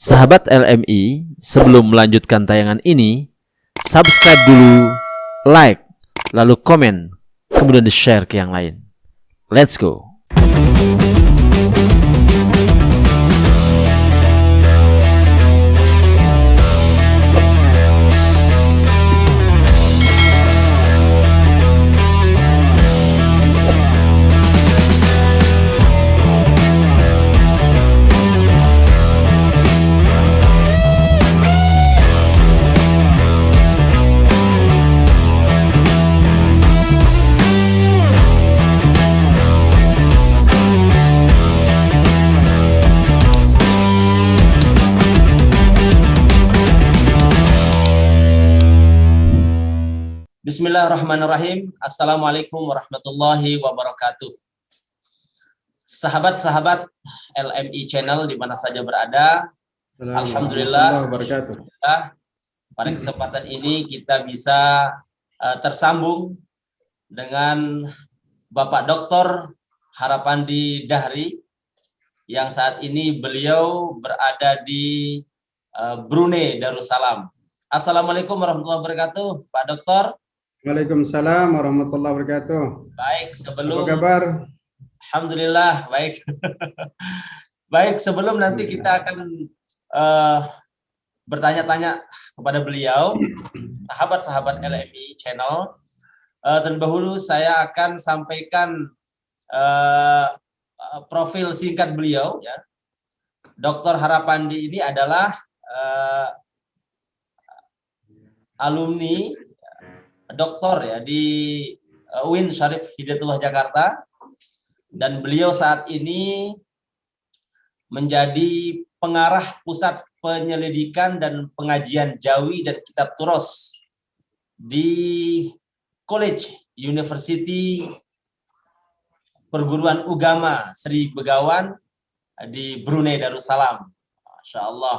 Sahabat LMI, sebelum melanjutkan tayangan ini, subscribe dulu, like, lalu komen, kemudian di-share ke yang lain. Let's go! Bismillahirrahmanirrahim. Assalamualaikum warahmatullahi wabarakatuh. Sahabat-sahabat LMI Channel di mana saja berada, alhamdulillah pada kesempatan ini kita bisa tersambung dengan Bapak Dr. Harapandi Dahri yang saat ini beliau berada di Brunei Darussalam. Assalamualaikum warahmatullahi wabarakatuh, Pak Dokter. Waalaikumsalam warahmatullahi wabarakatuh. Baik, sebelum apa kabar? Alhamdulillah, baik. Baik, sebelum nanti kita akan bertanya-tanya kepada beliau, sahabat-sahabat LMI Channel, terlebih dahulu saya akan sampaikan profil singkat beliau. Ya. Dr. Harapandi ini adalah alumni doktor ya di UIN Syarif Hidayatullah Jakarta, dan beliau saat ini menjadi pengarah pusat penyelidikan dan pengajian Jawi dan Kitab Turos di College University Perguruan Ugama Sri Begawan di Brunei Darussalam. Masya Allah.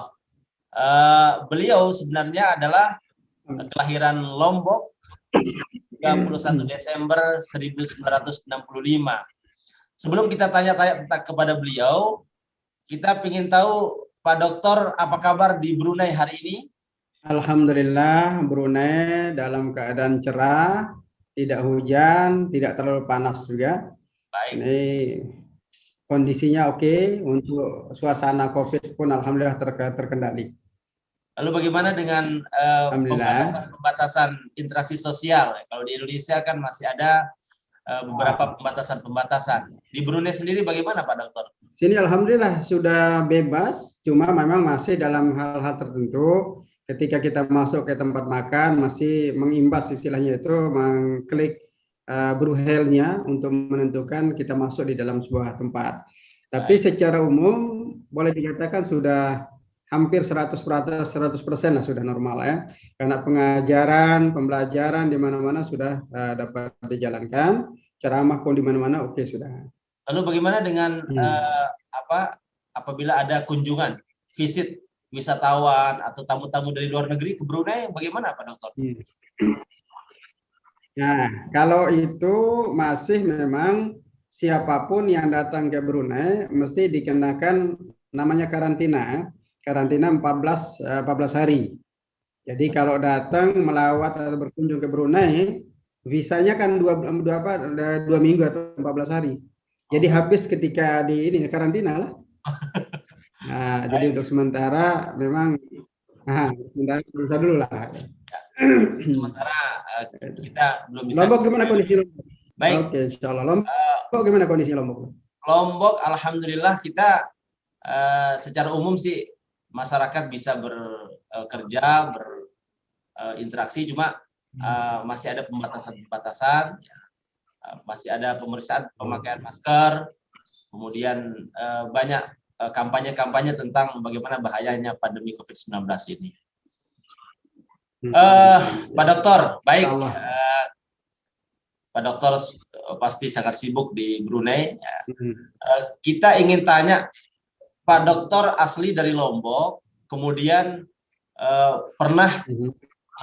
Beliau sebenarnya adalah kelahiran Lombok 31 Desember 1965. Sebelum kita tanya-tanya kepada beliau, kita ingin tahu, Pak Dokter, apa kabar di Brunei hari ini? Alhamdulillah, Brunei dalam keadaan cerah, tidak hujan, tidak terlalu panas juga. Baik. Ini kondisinya oke. Untuk suasana COVID pun alhamdulillah terkendali. Lalu bagaimana dengan pembatasan interaksi sosial? Kalau di Indonesia kan masih ada beberapa pembatasan. Di Brunei sendiri bagaimana, Pak Dokter? Sini alhamdulillah sudah bebas, cuma memang masih dalam hal-hal tertentu. Ketika kita masuk ke tempat makan masih mengimbas, istilahnya itu mengklik bruhelnya untuk menentukan kita masuk di dalam sebuah tempat. Tapi secara umum boleh dikatakan sudah hampir 100% lah sudah normal ya, karena pengajaran, pembelajaran di mana-mana sudah dapat dijalankan, ceramah pun di mana-mana oke sudah. Lalu bagaimana dengan apabila ada kunjungan, visit wisatawan atau tamu-tamu dari luar negeri ke Brunei, bagaimana Pak Dokter? Nah, kalau itu masih memang siapapun yang datang ke Brunei mesti dikenakan namanya karantina 14 hari. Jadi kalau datang melawat atau berkunjung ke Brunei, visanya kan 2 minggu atau 14 hari. Jadi habis ketika di ini karantina lah. Nah, jadi untuk sementara memang sementara bisa dulu lah. Sementara kita belum bisa. Lombok gimana kondisi Lombok? Baik. Oke, insyaallah. Lombok gimana kondisi Lombok? Lombok alhamdulillah kita secara umum sih masyarakat bisa bekerja, berinteraksi, cuma masih ada pembatasan-pembatasan, masih ada pemeriksaan pemakaian masker, kemudian banyak kampanye-kampanye tentang bagaimana bahayanya pandemi COVID-19 ini. Pak Dokter, baik, Pak Dokter pasti sangat sibuk di Brunei. Kita ingin tanya, Pak Dokter asli dari Lombok, kemudian pernah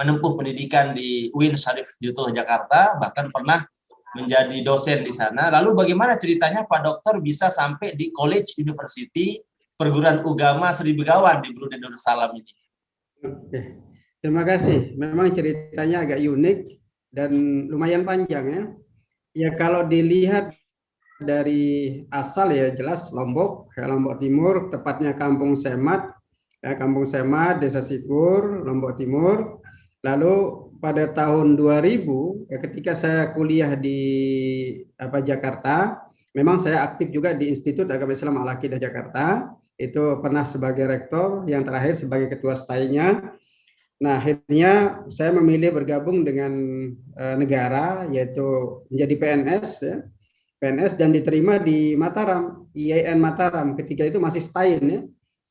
menempuh pendidikan di UIN Syarif Hidayatullah Jakarta, bahkan pernah menjadi dosen di sana. Lalu bagaimana ceritanya Pak Dokter bisa sampai di College University perguruan agama Sri Begawan di Brunei Darussalam ini. Oke. Terima kasih. Memang ceritanya agak unik dan lumayan panjang ya. Ya kalau dilihat dari asal ya jelas Lombok, Lombok Timur, tepatnya Kampung Semat, Kampung Semat, Desa Sikur, Lombok Timur. Lalu pada tahun 2000, ketika saya kuliah di Jakarta, memang saya aktif juga di Institut Agama Islam Al-Aqidah Jakarta. Itu pernah sebagai rektor, yang terakhir sebagai ketua stay-nya. Nah, akhirnya saya memilih bergabung dengan negara, yaitu menjadi PNS, ya. PNS dan diterima di Mataram, IAIN Mataram. Ketika itu masih STAIN, ya,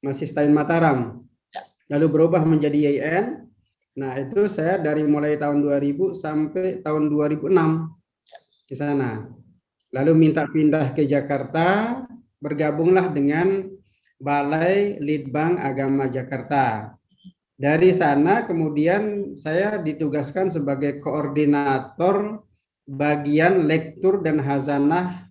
masih STAIN Mataram. Lalu berubah menjadi IAIN. Nah, itu saya dari mulai tahun 2000 sampai tahun 2006 di sana. Lalu minta pindah ke Jakarta, bergabunglah dengan Balai Litbang Agama Jakarta. Dari sana kemudian saya ditugaskan sebagai koordinator bagian lektur dan hazanah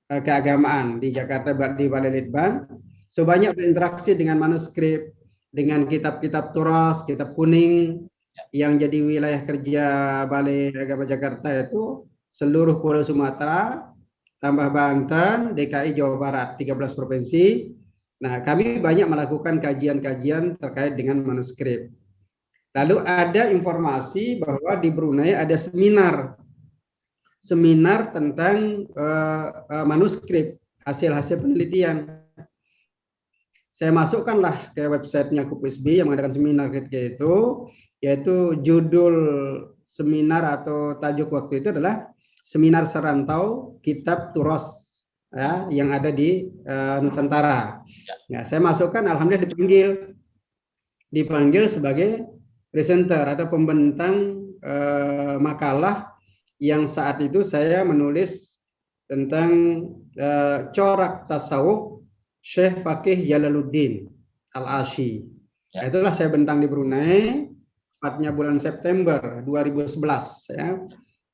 keagamaan di Jakarta di Balai Litbang. Sebanyak berinteraksi dengan manuskrip, dengan kitab-kitab turas, kitab kuning yang jadi wilayah kerja Balai Agama Jakarta itu seluruh Pulau Sumatera, tambah Banten, DKI, Jawa Barat, 13 provinsi. Nah, kami banyak melakukan kajian-kajian terkait dengan manuskrip. Lalu ada informasi bahwa di Brunei ada seminar tentang manuskrip, hasil-hasil penelitian. Saya masukkanlah ke websitenya KUPSB yang mengadakan seminar ketika itu, yaitu judul seminar atau tajuk waktu itu adalah Seminar Serantau Kitab Turas, ya, yang ada di Nusantara. Ya, saya masukkan, alhamdulillah dipanggil sebagai presenter atau pembentang makalah yang saat itu saya menulis tentang corak tasawuf Syekh Fakih Jalaluddin Al-Asy. Ya. Itulah saya bentang di Brunei, tepatnya bulan September 2011 ya.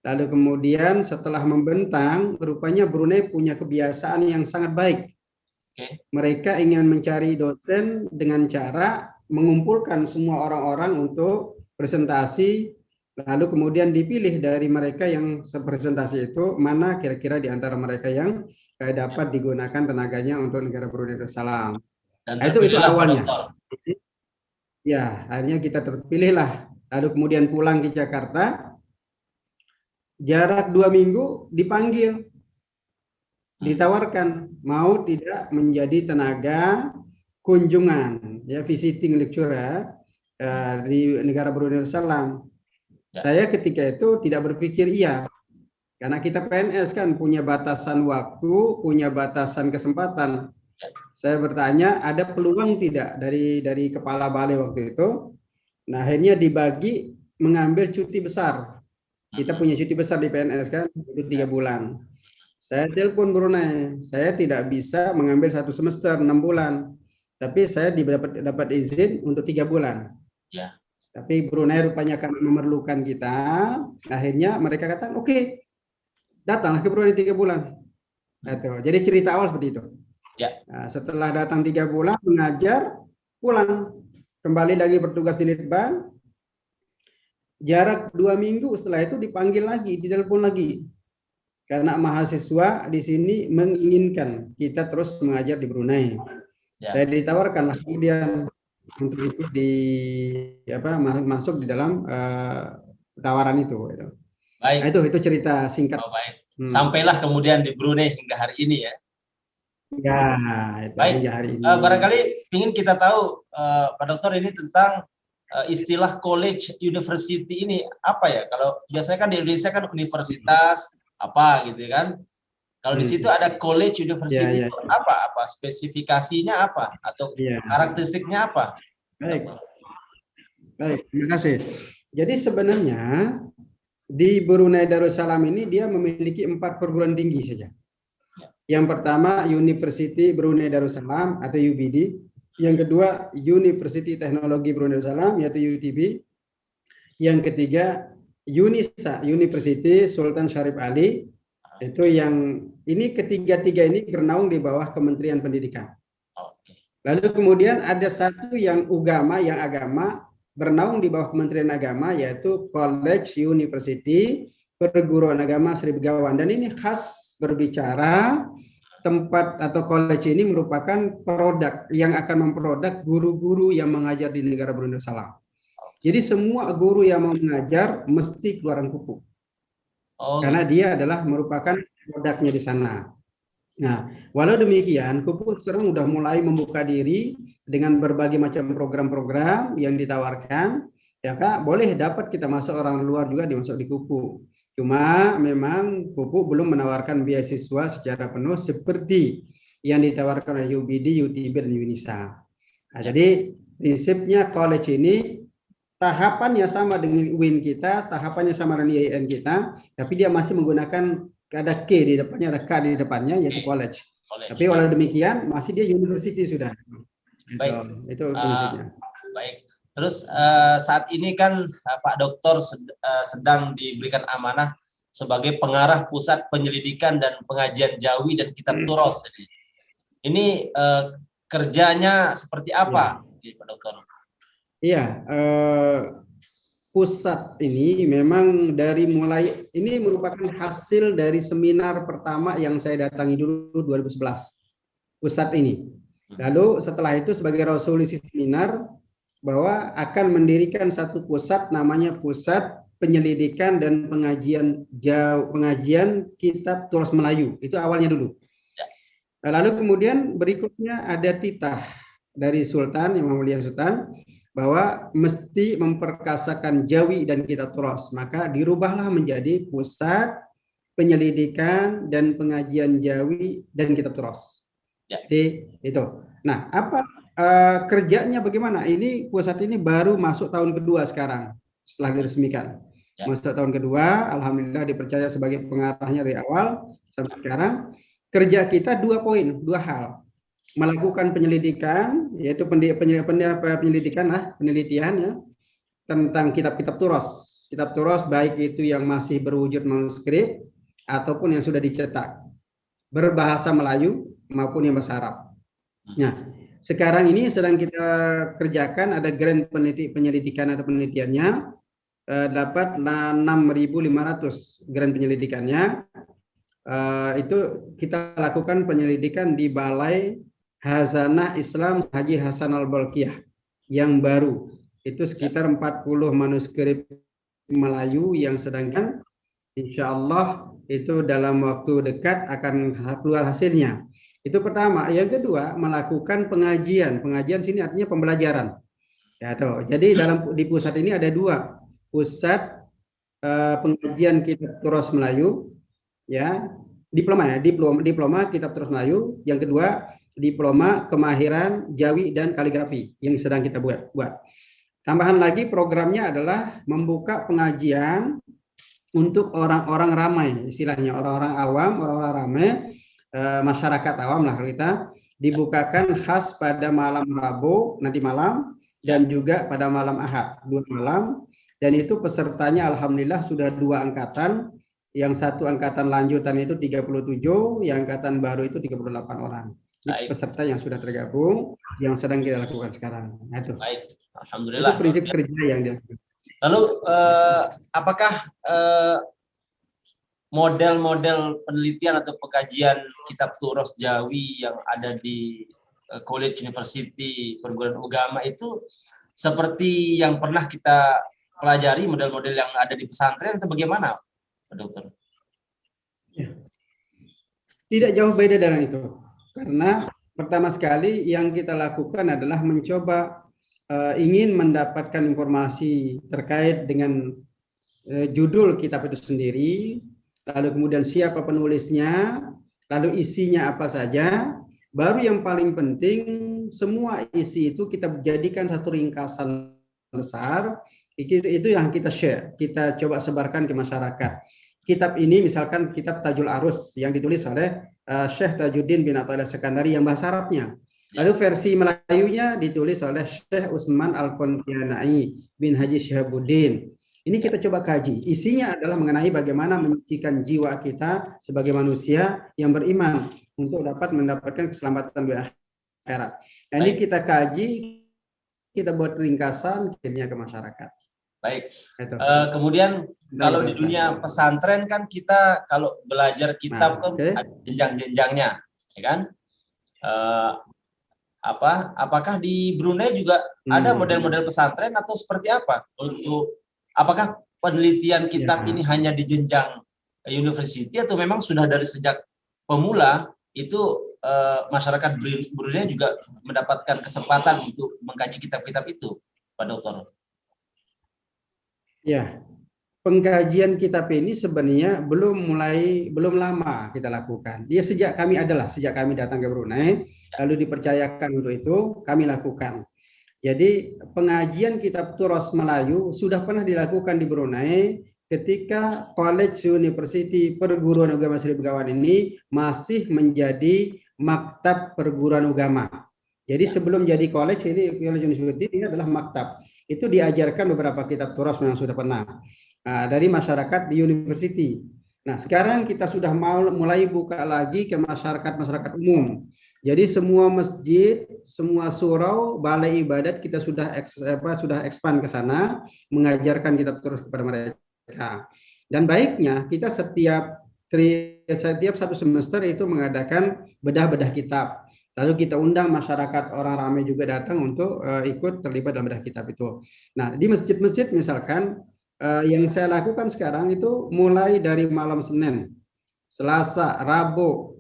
Lalu kemudian setelah membentang, rupanya Brunei punya kebiasaan yang sangat baik. Mereka ingin mencari dosen dengan cara mengumpulkan semua orang-orang untuk presentasi, lalu kemudian dipilih dari mereka yang presentasi itu, mana kira-kira di antara mereka yang dapat digunakan tenaganya untuk negara Brunei Darussalam. Nah, itu awalnya. Ya, akhirnya kita terpilihlah. Lalu kemudian pulang ke Jakarta. Jarak 2 minggu dipanggil, ditawarkan mau tidak menjadi tenaga kunjungan, ya, visiting lecturer di negara Brunei Darussalam. Ya. Saya ketika itu tidak berpikir iya, karena kita PNS kan punya batasan waktu, punya batasan kesempatan. Ya. Saya bertanya, ada peluang tidak dari kepala balai waktu itu? Nah, akhirnya dibagi mengambil cuti besar. Kita punya cuti besar di PNS kan, itu 3 bulan. Saya telepon Brunei, saya tidak bisa mengambil 1 semester 6 bulan, tapi saya dapat izin untuk 3 bulan. Ya. Tapi Brunei rupanya karena memerlukan kita, akhirnya mereka katakan oke, datanglah ke Brunei 3 bulan. Jadi cerita awal seperti itu. Ya. Nah, setelah datang 3 bulan mengajar, pulang, kembali lagi bertugas di Litbang. Jarak 2 minggu setelah itu dipanggil lagi, ditelepon lagi. Karena mahasiswa di sini menginginkan kita terus mengajar di Brunei. Ya. Saya ditawarkan kemudian untuk ikut masuk di dalam tawaran itu. Baik. Nah, itu cerita singkat. Oh, baik. Sampailah kemudian di Brunei hingga hari ini ya. Ya, itu baik. Hingga hari ini. Barangkali ingin kita tahu Pak Dokter ini tentang istilah college university ini apa ya? Kalau biasanya kan di Indonesia kan universitas apa gitu kan? Kalau di situ ada college university itu apa? Apa spesifikasinya apa? Atau karakteristiknya apa? Baik, terima kasih. Jadi sebenarnya di Brunei Darussalam ini dia memiliki 4 perguruan tinggi saja. Yang pertama University Brunei Darussalam atau UBD. Yang kedua, University Teknologi Brunei Darussalam, yaitu UTB. Yang ketiga, UNISA, University Sultan Syarif Ali. Itu yang ini ketiga-tiga ini bernaung di bawah Kementerian Pendidikan. Lalu kemudian ada satu yang agama bernaung di bawah Kementerian Agama, yaitu College University Perguruan Agama Sri Begawan. Dan ini khas berbicara tempat atau college ini merupakan produk yang akan memproduk guru-guru yang mengajar di negara Brunei Darussalam. Jadi semua guru yang mau mengajar mesti keluaran kupu. Karena dia adalah merupakan produknya di sana. Nah, walau demikian, kupu sekarang sudah mulai membuka diri dengan berbagai macam program-program yang ditawarkan. Ya Kak, boleh dapat kita masuk orang luar juga dimasuk di kupu. Cuma memang kupu belum menawarkan beasiswa secara penuh seperti yang ditawarkan oleh UBD, UTB, dan UNISA. Nah, jadi prinsipnya college ini tahapannya sama dengan UIN kita, tahapannya sama dengan IAIN kita, tapi dia masih menggunakan ada K di depannya, ada K di depannya, yaitu college. Tapi walau demikian masih dia university sudah. Baik. Itu prinsipnya. Baik. Terus saat ini kan Pak Doktor sedang diberikan amanah sebagai pengarah pusat penyelidikan dan pengajian Jawi dan Kitab Turos. Ini kerjanya seperti apa, Pak Doktor? Iya, pusat ini memang ini merupakan hasil dari seminar pertama yang saya datangi dulu 2011. Pusat ini. Lalu setelah itu sebagai resolusi seminar bahwa akan mendirikan satu pusat namanya Pusat Penyelidikan dan Pengajian Kitab Turos Melayu. Itu awalnya dulu. Lalu kemudian berikutnya ada titah dari Sultan, Yang Mulia Sultan, bahwa mesti memperkasakan Jawi dan Kitab Turos. Maka dirubahlah menjadi Pusat Penyelidikan dan Pengajian Jawi dan Kitab Turos. Jadi itu. Nah, apa kerjanya bagaimana? Ini pusat ini baru masuk tahun kedua sekarang setelah diresmikan. Masuk tahun kedua, alhamdulillah dipercaya sebagai pengarahnya dari awal sampai sekarang. Kerja kita 2 poin, 2 hal. Melakukan penyelidikan, yaitu penelitian ya, tentang kitab-kitab Turos. Kitab Turos baik itu yang masih berwujud manuskrip ataupun yang sudah dicetak, berbahasa Melayu maupun yang bahasa Arab. Nah, sekarang ini sedang kita kerjakan, ada grant penyelidikan atau penelitiannya, dapat 6.500 grant penyelidikannya. Itu kita lakukan penyelidikan di Balai Hazanah Islam Haji Hasan Al-Bolkiah yang baru. Itu sekitar 40 manuskrip Melayu yang sedangkan insya Allah itu dalam waktu dekat akan keluar hasilnya. Itu pertama. Yang kedua, melakukan pengajian. Pengajian sini artinya pembelajaran. Ya, toh. Jadi di pusat ini ada 2. Pusat pengajian Kitab Turos Melayu, ya, diploma Kitab Turos Melayu. Yang kedua, diploma kemahiran Jawi dan kaligrafi yang sedang kita buat. Tambahan lagi programnya adalah membuka pengajian untuk orang-orang ramai, istilahnya orang-orang awam, orang-orang ramai, masyarakat awam lah kita, dibukakan khas pada malam Rabu nanti malam dan juga pada malam Ahad 2 malam, dan itu pesertanya alhamdulillah sudah 2 angkatan, yang satu angkatan lanjutan itu 37, yang angkatan baru itu 38 orang. Ini peserta yang sudah tergabung yang sedang kita lakukan sekarang. Nah, itu. Baik, alhamdulillah. Itu prinsip kerja yang dilakukan. Lalu apakah model-model penelitian atau pengkajian Kitab Turos Jawi yang ada di College University Perguruan Agama itu seperti yang pernah kita pelajari, model-model yang ada di pesantren atau bagaimana, Pak Dokter? Ya. Tidak jauh beda dari itu. Karena pertama sekali yang kita lakukan adalah mencoba ingin mendapatkan informasi terkait dengan judul kitab itu sendiri, lalu kemudian siapa penulisnya, lalu isinya apa saja, baru yang paling penting semua isi itu kita jadikan satu ringkasan besar, itu yang kita share, kita coba sebarkan ke masyarakat. Kitab ini misalkan kitab Tajul Arus yang ditulis oleh Syekh Tajuddin bin Athaillah Sekandari yang bahasa Arabnya. Lalu versi Melayunya ditulis oleh Syekh Utsman Al-Pontianai bin Haji Syihabuddin. Ini kita coba kaji. Isinya adalah mengenai bagaimana menyucikan jiwa kita sebagai manusia yang beriman untuk dapat mendapatkan keselamatan di akhirat. Nah, ini Baik. kita kaji, kita buat ringkasan akhirnya ke masyarakat. Baik. Itu. Kemudian kalau Baik, di dunia pesantren kan kita kalau belajar kitab Nah, tuh oke. ada jenjang-jenjangnya, ya kan? Apakah di Brunei juga ada model-model pesantren atau seperti apa? Apakah penelitian kitab ini hanya di jenjang university atau memang sudah dari sejak pemula itu masyarakat Brunei juga mendapatkan kesempatan untuk mengkaji kitab-kitab itu, Pak Dokter? Ya, pengkajian kitab ini sebenarnya belum lama kita lakukan. Dia sejak kami datang ke Brunei, lalu dipercayakan untuk itu, kami lakukan. Jadi pengajian kitab Turas Melayu sudah pernah dilakukan di Brunei ketika College University Perguruan Agama Sri Begawan ini masih menjadi maktab perguruan agama. Jadi sebelum jadi college ini College University ini adalah maktab. Itu diajarkan beberapa kitab Turas yang sudah pernah dari masyarakat di university. Nah, sekarang kita sudah mulai buka lagi ke masyarakat umum. Jadi semua masjid, semua surau, balai ibadat kita sudah expand ke sana, mengajarkan kitab terus kepada mereka. Dan baiknya kita setiap satu semester itu mengadakan bedah-bedah kitab. Lalu kita undang masyarakat orang ramai juga datang untuk ikut terlibat dalam bedah kitab itu. Nah, di masjid-masjid misalkan yang saya lakukan sekarang itu mulai dari malam Senin, Selasa, Rabu,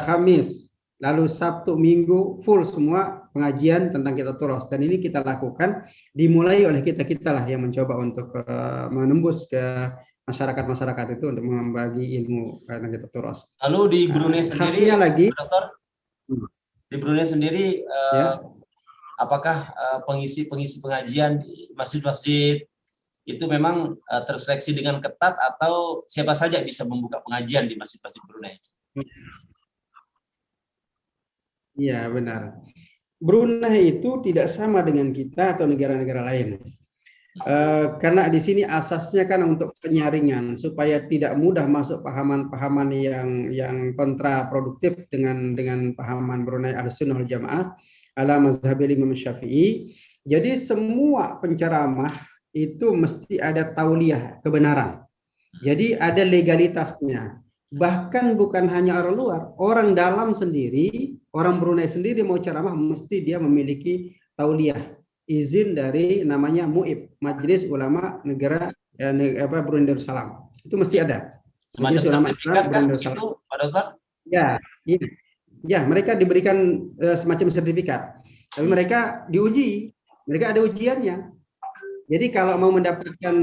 Kamis, lalu Sabtu, Minggu, full semua pengajian tentang kitab Turas. Dan ini kita lakukan dimulai oleh kita lah yang mencoba untuk menembus ke masyarakat itu untuk membagi ilmu tentang kitab Turas. Lalu di Brunei sendiri, lagi, Dokter, di Brunei sendiri, apakah pengisi pengajian di masjid-masjid itu memang terseleksi dengan ketat atau siapa saja bisa membuka pengajian di masjid-masjid Brunei? Iya, benar. Brunei itu tidak sama dengan kita atau negara-negara lain. Karena di sini asasnya kan untuk penyaringan supaya tidak mudah masuk pahaman-pahaman yang kontraproduktif dengan pahaman Brunei Ahlussunnah wal Jamaah ala mazhabil Imam Syafi'i. Jadi semua penceramah itu mesti ada tauliyah kebenaran. Jadi ada legalitasnya. Bahkan bukan hanya orang luar, orang dalam sendiri, orang Brunei sendiri mau ceramah mesti dia memiliki tauliyah, izin dari namanya MUIB, Majelis Ulama Negara Brunei Darussalam. Itu mesti ada. Majelis Ulama Islam Brunei Darussalam. Itu, Pak Dokter? Ya, mereka diberikan semacam sertifikat. Tapi mereka diuji, mereka ada ujiannya. Jadi kalau mau mendapatkan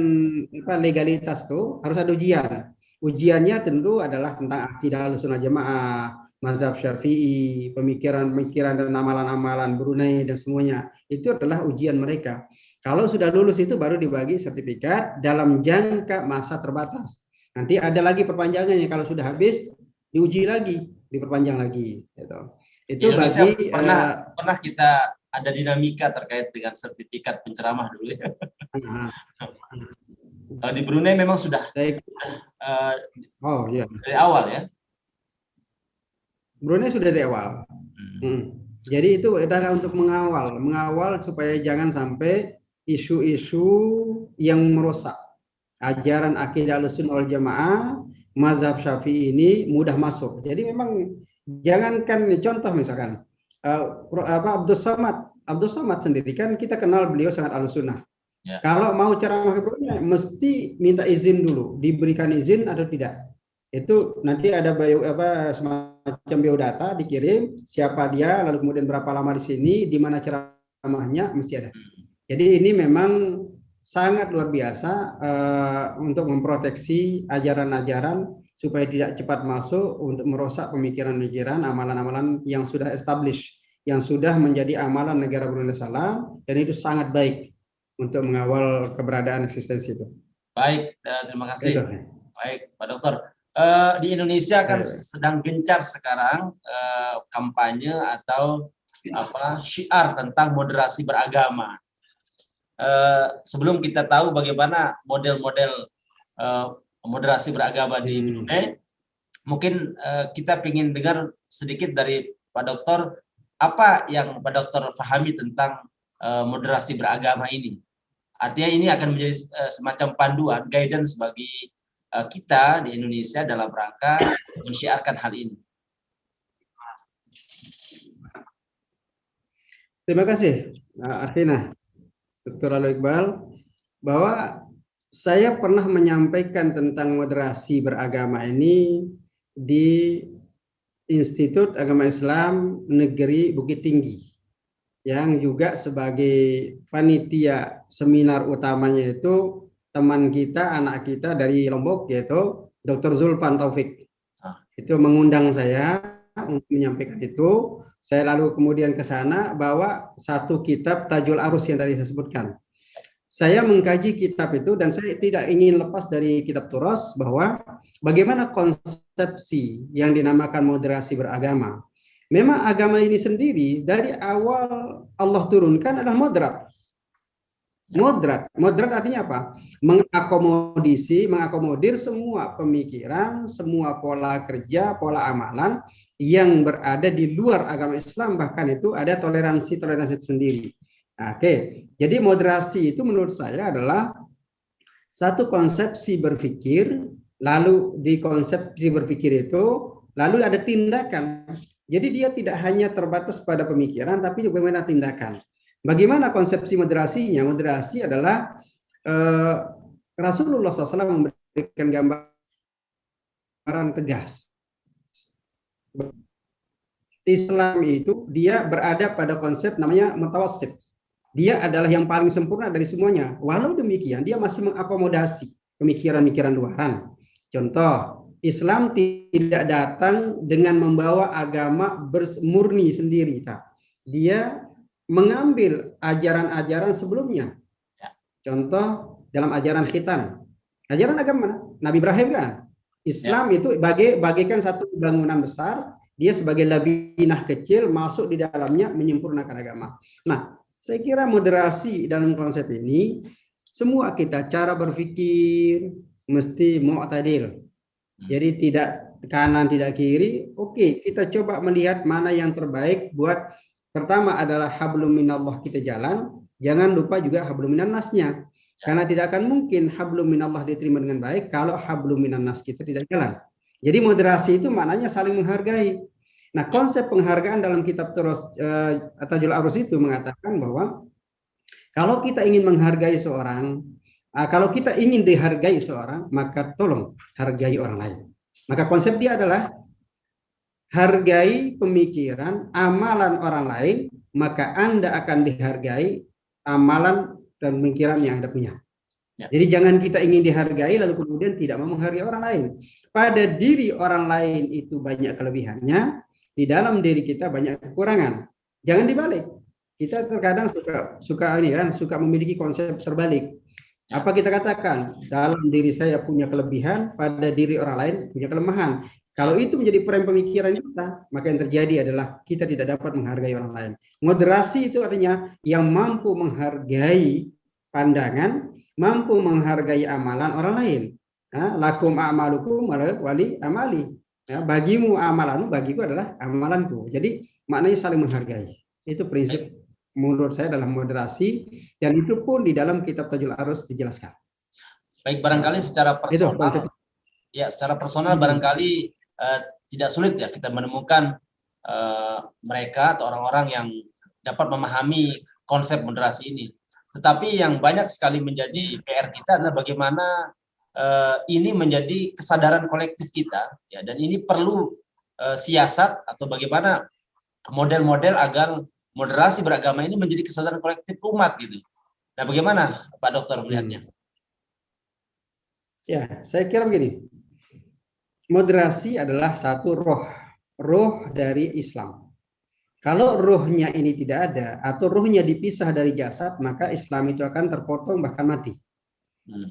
legalitas tuh harus ada ujian. Ujiannya tentu adalah tentang akidah Ahlussunnah Jamaah, mazhab Syafi'i, pemikiran dan amalan-amalan Brunei dan semuanya. Itu adalah ujian mereka. Kalau sudah lulus itu baru dibagi sertifikat dalam jangka masa terbatas. Nanti ada lagi perpanjangannya, kalau sudah habis diuji lagi, diperpanjang lagi. Gitu. Itu bagi pernah kita ada dinamika terkait dengan sertifikat penceramah dulu ya. Di Brunei memang sudah dari awal ya. Brunei sudah dari awal. Jadi itu adalah untuk mengawal supaya jangan sampai isu-isu yang merusak ajaran akidah Ahlussunnah wal Jamaah, mazhab Syafi'i ini mudah masuk. Jadi memang jangankan contoh misalkan Abdul Somad sendiri kan kita kenal beliau sangat Ahlussunnah. Ya. Kalau mau ceramah ke Brunei mesti minta izin dulu, diberikan izin atau tidak. Itu nanti ada semacam biodata dikirim, siapa dia, lalu kemudian berapa lama di sini, di mana ceramahnya mesti ada. Jadi ini memang sangat luar biasa untuk memproteksi ajaran-ajaran supaya tidak cepat masuk untuk merusak pemikiran-pemikiran, amalan-amalan yang sudah established, yang sudah menjadi amalan negara Brunei Darussalam, dan itu sangat baik untuk mengawal keberadaan eksistensi itu. Baik, terima kasih. Itu. Baik, Pak Dokter. Di Indonesia kan sedang gencar sekarang kampanye atau syiar tentang moderasi beragama. Sebelum kita tahu bagaimana model-model moderasi beragama di Brunei, mungkin kita ingin dengar sedikit dari Pak Dokter apa yang Pak Dokter pahami tentang moderasi beragama ini? Artinya ini akan menjadi semacam panduan, guidance bagi kita di Indonesia dalam rangka mensiarkan hal ini. Terima kasih, Arvina, Dr. Alwi Iqbal, bahwa saya pernah menyampaikan tentang moderasi beragama ini di Institut Agama Islam Negeri Bukit Tinggi, yang juga sebagai panitia seminar utamanya itu teman kita, anak kita dari Lombok, yaitu Dr. Zulfan Taufik. Itu mengundang saya untuk menyampaikan itu. Saya lalu kemudian ke sana bawa satu kitab Tajul Arus yang tadi saya sebutkan. Saya mengkaji kitab itu dan saya tidak ingin lepas dari kitab Turos bahwa bagaimana konsepsi yang dinamakan moderasi beragama. Memang agama ini sendiri dari awal Allah turunkan adalah moderat. Moderat artinya apa? Mengakomodir semua pemikiran, semua pola kerja, pola amalan yang berada di luar agama Islam, bahkan itu ada toleransi sendiri. Oke, jadi moderasi itu menurut saya adalah satu konsepsi berpikir, lalu di konsepsi berpikir itu lalu ada tindakan. Jadi dia tidak hanya terbatas pada pemikiran, tapi juga bagaimana tindakan. Bagaimana konsepsi moderasinya? Moderasi adalah Rasulullah SAW memberikan gambaran tegas. Islam itu dia berada pada konsep namanya mutawassit. Dia adalah yang paling sempurna dari semuanya. Walau demikian dia masih mengakomodasi pemikiran-pemikiran luaran. Contoh, Islam tidak datang dengan membawa agama murni sendiri. Dia mengambil ajaran-ajaran sebelumnya. Contoh dalam ajaran khitan. Ajaran agama Nabi Ibrahim kan. Islam itu bagaikan satu bangunan besar, dia sebagai labinah kecil masuk di dalamnya menyempurnakan agama. Nah, saya kira moderasi dalam konsep ini semua kita cara berpikir mesti mu'tadil. Jadi tidak kanan tidak kiri. Oke, kita coba melihat mana yang terbaik buat pertama adalah hablum minallah kita jalan, jangan lupa juga hablum minan nasnya. Karena tidak akan mungkin hablum minallah diterima dengan baik kalau hablum minan nas kita tidak jalan. Jadi moderasi itu maknanya saling menghargai. Nah, konsep penghargaan dalam kitab Tajul Arus itu mengatakan bahwa kalau kita ingin menghargai seorang, kalau kita ingin dihargai seorang, maka tolong hargai orang lain. Maka konsep dia adalah hargai pemikiran, amalan orang lain, maka Anda akan dihargai amalan dan pemikiran yang Anda punya. Jadi jangan kita ingin dihargai lalu kemudian tidak mau menghargai orang lain. Pada diri orang lain itu banyak kelebihannya, di dalam diri kita banyak kekurangan. Jangan dibalik. Kita terkadang suka memiliki konsep terbalik. Apa kita katakan? Dalam diri saya punya kelebihan, pada diri orang lain punya kelemahan. Kalau itu menjadi frame pemikiran kita, maka yang terjadi adalah kita tidak dapat menghargai orang lain. Moderasi itu artinya yang mampu menghargai pandangan, mampu menghargai amalan orang lain. Lakum a'malukum wali amali. Bagimu amalanmu, bagiku adalah amalanku. Jadi maknanya saling menghargai. Itu prinsip menurut saya dalam moderasi, dan itu pun di dalam kitab Tajul Arus dijelaskan. Baik, barangkali secara personal, secara personal barangkali tidak sulit ya kita menemukan mereka atau orang-orang yang dapat memahami konsep moderasi ini. Tetapi yang banyak sekali menjadi PR kita adalah bagaimana ini menjadi kesadaran kolektif kita, ya, dan ini perlu siasat atau bagaimana model-model agar moderasi beragama ini menjadi kesadaran kolektif umat gitu. Nah, bagaimana Pak Dokter melihatnya? Ya, saya kira begini. Moderasi adalah satu roh dari Islam. Kalau rohnya ini tidak ada atau rohnya dipisah dari jasad, maka Islam itu akan terpotong bahkan mati.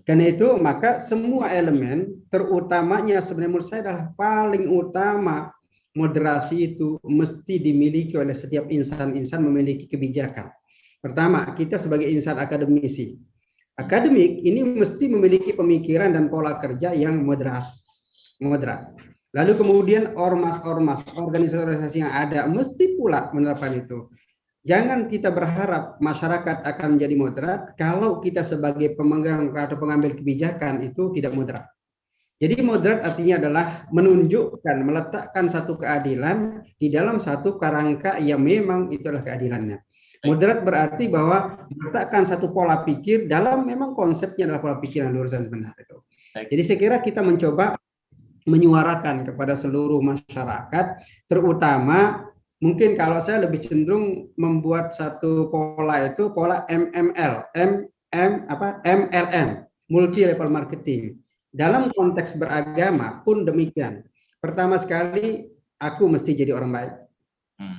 Karena itu maka semua elemen, terutamanya sebenarnya menurut saya adalah paling utama, moderasi itu mesti dimiliki oleh setiap insan memiliki kebijakan. Pertama, kita sebagai insan akademisi. Akademik ini mesti memiliki pemikiran dan pola kerja yang moderat. Lalu kemudian ormas-ormas, organisasi yang ada mesti pula menerapkan itu. Jangan kita berharap masyarakat akan menjadi moderat kalau kita sebagai pemegang atau pengambil kebijakan itu tidak moderat. Jadi moderat artinya adalah menunjukkan, meletakkan satu keadilan di dalam satu kerangka yang memang itulah keadilannya. Moderat berarti bahwa meletakkan satu pola pikir dalam memang konsepnya adalah pola pikir yang lurus dan benar itu. Jadi saya kira kita mencoba menyuarakan kepada seluruh masyarakat, terutama mungkin kalau saya lebih cenderung membuat satu pola itu pola MLM, multi level marketing. Dalam konteks beragama pun demikian. Pertama sekali, aku mesti jadi orang baik.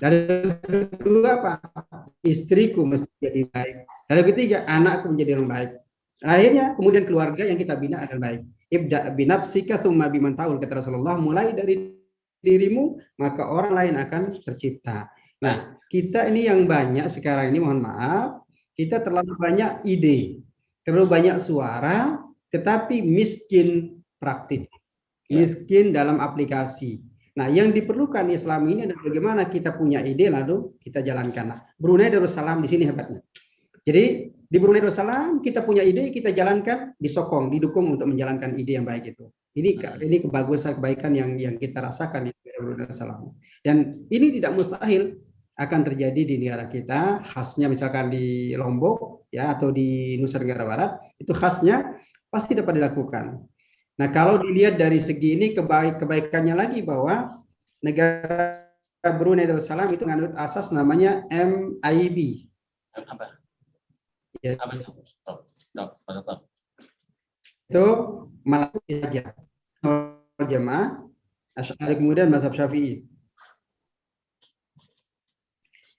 Dan kedua apa? Istriku mesti jadi baik. Lalu ketiga, anakku menjadi orang baik. Akhirnya kemudian keluarga yang kita bina adalah baik. Ibda binafsika tsumma biman ta'ul, kata Rasulullah, mulai dari dirimu maka orang lain akan tercipta. Nah, kita ini yang banyak sekarang ini, mohon maaf, kita terlalu banyak ide, terlalu banyak suara, tetapi miskin praktik, miskin dalam aplikasi. Nah, yang diperlukan Islam ini adalah bagaimana kita punya ide lalu kita jalankan. Nah, Brunei Darussalam di sini hebatnya. Jadi di Brunei Darussalam kita punya ide, kita jalankan, disokong, didukung untuk menjalankan ide yang baik itu. Ini kebagusan, kebaikan yang kita rasakan di Brunei Darussalam. Dan ini tidak mustahil akan terjadi di negara kita, khasnya misalkan di Lombok ya atau di Nusa Tenggara Barat, itu khasnya pasti dapat dilakukan. Nah, kalau dilihat dari segi ini kebaikannya lagi bahwa negara Brunei Darussalam itu menganut asas namanya MIB. Apa? Ya. Apa itu? Itu malah saja jamaah Asy'ari kemudian mazhab Syafi'i.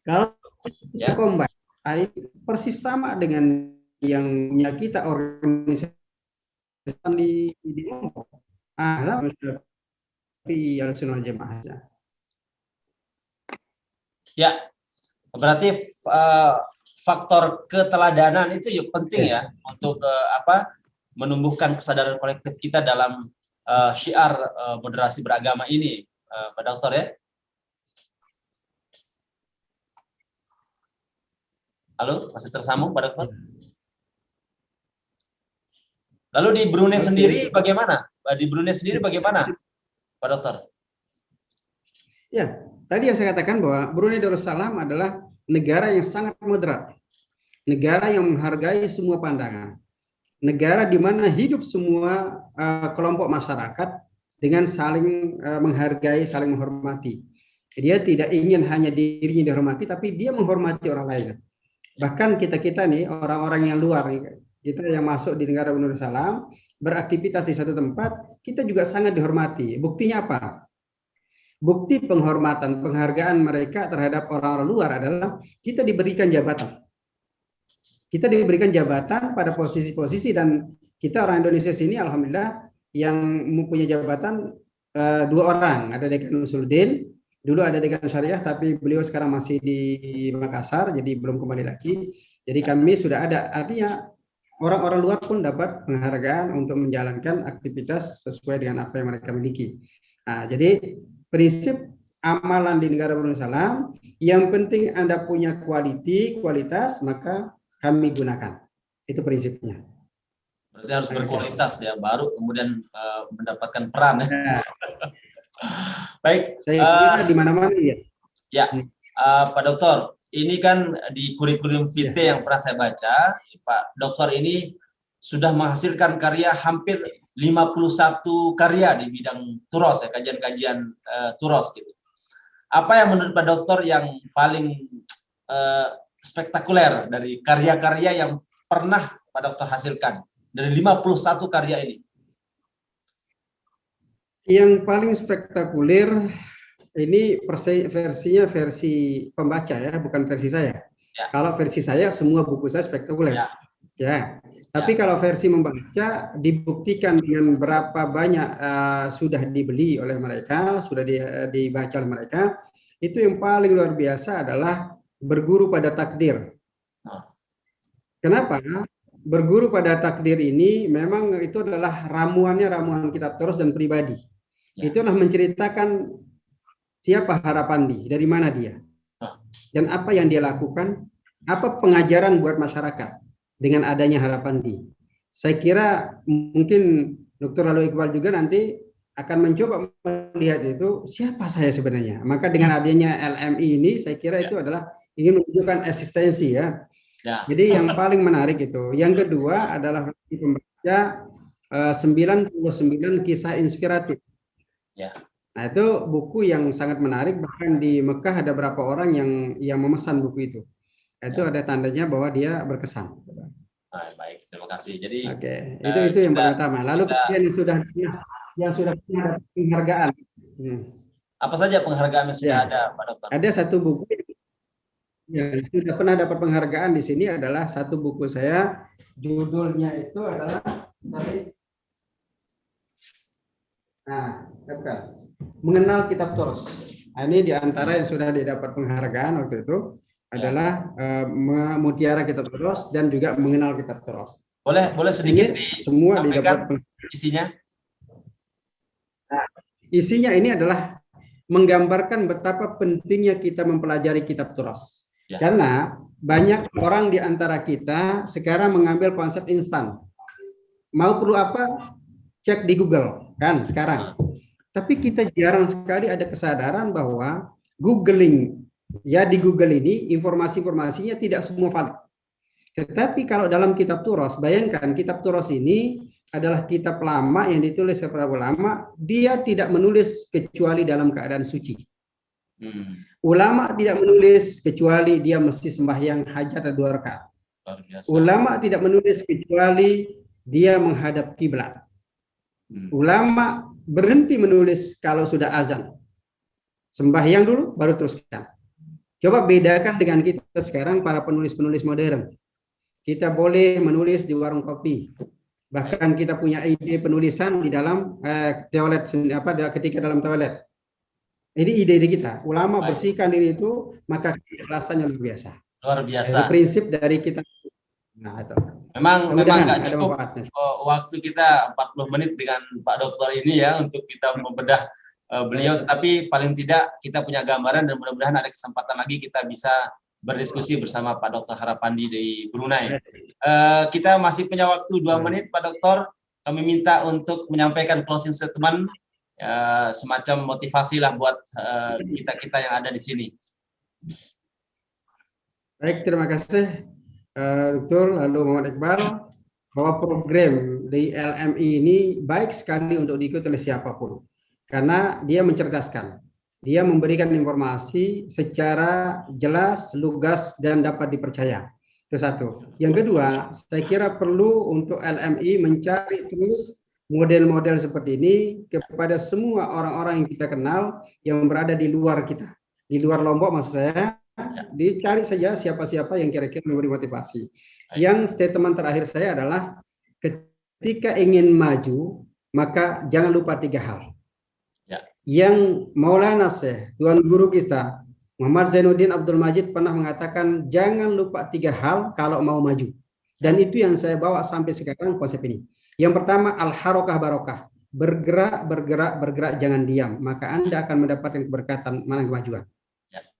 Kalau kita combine, persis sama dengan yang punya kita organisasi di Lombok. Tapi Ahlussunnah Jamaah. Ya, berarti faktor keteladanan itu ya penting ya untuk menumbuhkan kesadaran kolektif kita dalam syiar moderasi beragama ini, Pak Dokter ya. Halo, masih tersambung Pak Dokter? Lalu di Brunei sendiri bagaimana? Di Brunei sendiri bagaimana, Pak Dokter? Ya, tadi yang saya katakan bahwa Brunei Darussalam adalah negara yang sangat moderat, negara yang menghargai semua pandangan, negara di mana hidup semua kelompok masyarakat dengan saling menghargai, saling menghormati. Dia tidak ingin hanya dirinya dihormati, tapi dia menghormati orang lain. Bahkan kita nih, orang-orang yang luar, kita yang masuk di negara Brunei Darussalam, beraktivitas di satu tempat, kita juga sangat dihormati. Buktinya apa? Bukti penghormatan, penghargaan mereka terhadap orang-orang luar adalah kita diberikan jabatan. Kita diberikan jabatan pada posisi-posisi, dan kita orang Indonesia sini alhamdulillah yang mempunyai jabatan 2 orang. Ada Dekan Usuluddin, dulu ada Dekan Syariah, tapi beliau sekarang masih di Makassar, jadi belum kembali lagi. Jadi kami sudah ada, artinya orang-orang luar pun dapat penghargaan untuk menjalankan aktivitas sesuai dengan apa yang mereka miliki. Nah, jadi prinsip amalan di negara Brunei Darussalam, yang penting Anda punya kualitas, maka kami gunakan. Itu prinsipnya. Berarti harus berkualitas ya, baru kemudian mendapatkan peran. Ya. Baik. Saya kira di mana-mana ya. Ya, Pak Dokter, ini kan di kurikulum vitae yang pernah saya baca, Pak Dokter ini sudah menghasilkan karya hampir 51 karya di bidang turos ya, kajian-kajian turos gitu. Apa yang menurut Pak Dokter yang paling spektakuler dari karya-karya yang pernah Pak Dokter hasilkan dari 51 karya ini? Yang paling spektakuler ini versinya versi pembaca ya, bukan versi saya. Ya. Kalau versi saya semua buku saya spektakuler. Ya. Tapi kalau versi membaca dibuktikan dengan berapa banyak sudah dibeli oleh mereka, sudah dibaca oleh mereka. Itu yang paling luar biasa adalah berguru pada takdir. Kenapa? Berguru pada takdir ini memang itu adalah ramuan kitab terus dan pribadi. Ya. Itulah menceritakan siapa Harapandi, dari mana dia, dan apa yang dia lakukan, apa pengajaran buat masyarakat dengan adanya Harapandi. Saya kira mungkin Dr. Lalu Iqbal juga nanti akan mencoba melihat itu siapa saya sebenarnya. Maka dengan adanya LMI ini, saya kira itu adalah ingin menunjukkan eksistensi ya. Jadi yang paling menarik itu. Yang kedua adalah membaca 99 kisah inspiratif. Ya. Nah, itu buku yang sangat menarik, bahkan di Mekah ada berapa orang yang memesan buku itu. Itu ada tandanya bahwa dia berkesan. Baik, terima kasih. Jadi itu yang pertama. Lalu kemudian yang sudah dapat penghargaan. Apa saja penghargaan yang sudah ada, Pak Dokter? Ada satu buku yang sudah pernah dapat penghargaan di sini, adalah satu buku saya, judulnya itu adalah Mengenal Kitab Turos. Nah, ini diantara yang sudah didapat penghargaan waktu itu adalah Mutiara Kitab Turos dan juga Mengenal Kitab Turos. Boleh sedikit semua didapat isinya? Nah, isinya ini adalah menggambarkan betapa pentingnya kita mempelajari Kitab Turos. Karena banyak orang di antara kita sekarang mengambil konsep instan. Mau perlu apa? Cek di Google kan sekarang. Tapi kita jarang sekali ada kesadaran bahwa googling, ya di Google ini informasi-informasinya tidak semua valid. Tetapi kalau dalam Kitab Turos, bayangkan Kitab Turos ini adalah kitab lama yang ditulis oleh para ulama, dia tidak menulis kecuali dalam keadaan suci. Ulama tidak menulis kecuali dia mesti sembahyang hajat 2 rakaat. Ulama tidak menulis kecuali dia menghadap kiblat. Ulama berhenti menulis kalau sudah azan. Sembahyang dulu baru teruskan. Coba bedakan dengan kita sekarang, para penulis-penulis modern. Kita boleh menulis di warung kopi. Bahkan kita punya ide penulisan di dalam toilet, ketika dalam toilet. Ini ide kita. Ulama bersihkan diri itu, maka keikhlasannya luar biasa. Luar biasa. Jadi prinsip dari kita. Nah, itu. Memang nggak cukup waktu kita 40 menit dengan Pak Dokter ini ya untuk kita membedah beliau, tetapi paling tidak kita punya gambaran, dan mudah-mudahan ada kesempatan lagi kita bisa berdiskusi bersama Pak Dokter Harapandi di Brunei. Kita masih punya waktu 2 menit, Pak Dokter. Kami minta untuk menyampaikan closing statement, semacam motivasi lah buat kita-kita yang ada di sini. Baik, terima kasih Dr. Lalu Muhammad Iqbal, bahwa program di LMI ini baik sekali untuk diikuti oleh siapapun, karena dia mencerdaskan, dia memberikan informasi secara jelas, lugas, dan dapat dipercaya. Itu satu. Yang kedua, saya kira perlu untuk LMI mencari terus model-model seperti ini kepada semua orang-orang yang kita kenal yang berada di luar kita, di luar Lombok maksud saya. Dicari saja siapa-siapa yang kira-kira memberi motivasi. Yang statement terakhir saya adalah, ketika ingin maju, maka jangan lupa 3 hal. Yang Maulana Syekh, Tuan Guru kita, Muhammad Zainuddin Abdul Majid pernah mengatakan, jangan lupa 3 hal kalau mau maju. Dan itu yang saya bawa sampai sekarang konsep ini. Yang pertama, al-harokah barokah. Bergerak, bergerak, bergerak, jangan diam. Maka Anda akan mendapatkan keberkatan, malah kemajuan.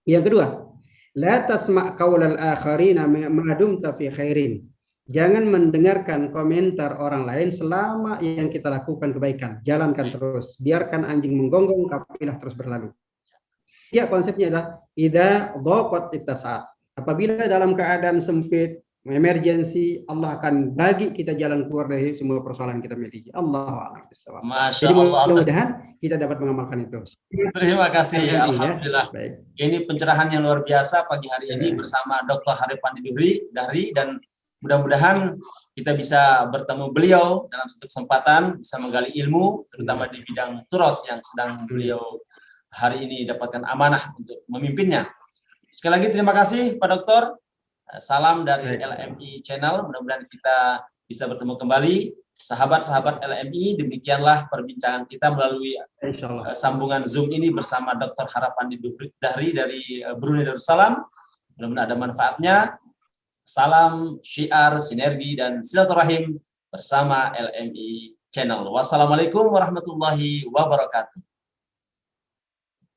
Yang kedua, la tasma' qaulal akharina ma dumta fi khairin. Jangan mendengarkan komentar orang lain selama yang kita lakukan kebaikan. Jalankan terus. Biarkan anjing menggonggong, kafilah terus berlalu. Ya, konsepnya adalah idza dhaqat ittasa'at. Apabila dalam keadaan sempit, emergency, Allah akan bagi kita jalan keluar dari semua persoalan kita miliki. Allahu a'lam bishawab. Jadi mudah-mudahan kita dapat mengamalkan itu. Terima kasih, alhamdulillah. Ya. Ini pencerahan yang luar biasa pagi hari ini bersama Dr. Harapandi Dahri, dan mudah-mudahan kita bisa bertemu beliau dalam satu kesempatan, bisa menggali ilmu, terutama di bidang Turos yang sedang beliau hari ini dapatkan amanah untuk memimpinnya. Sekali lagi terima kasih Pak Dokter. Salam dari LMI Channel, mudah-mudahan kita bisa bertemu kembali. Sahabat-sahabat LMI, demikianlah perbincangan kita melalui sambungan Zoom ini bersama Dr. Harapandi Dahri dari Brunei Darussalam. Mudah-mudahan ada manfaatnya. Salam, syiar, sinergi, dan silaturahim bersama LMI Channel. Wassalamualaikum warahmatullahi wabarakatuh.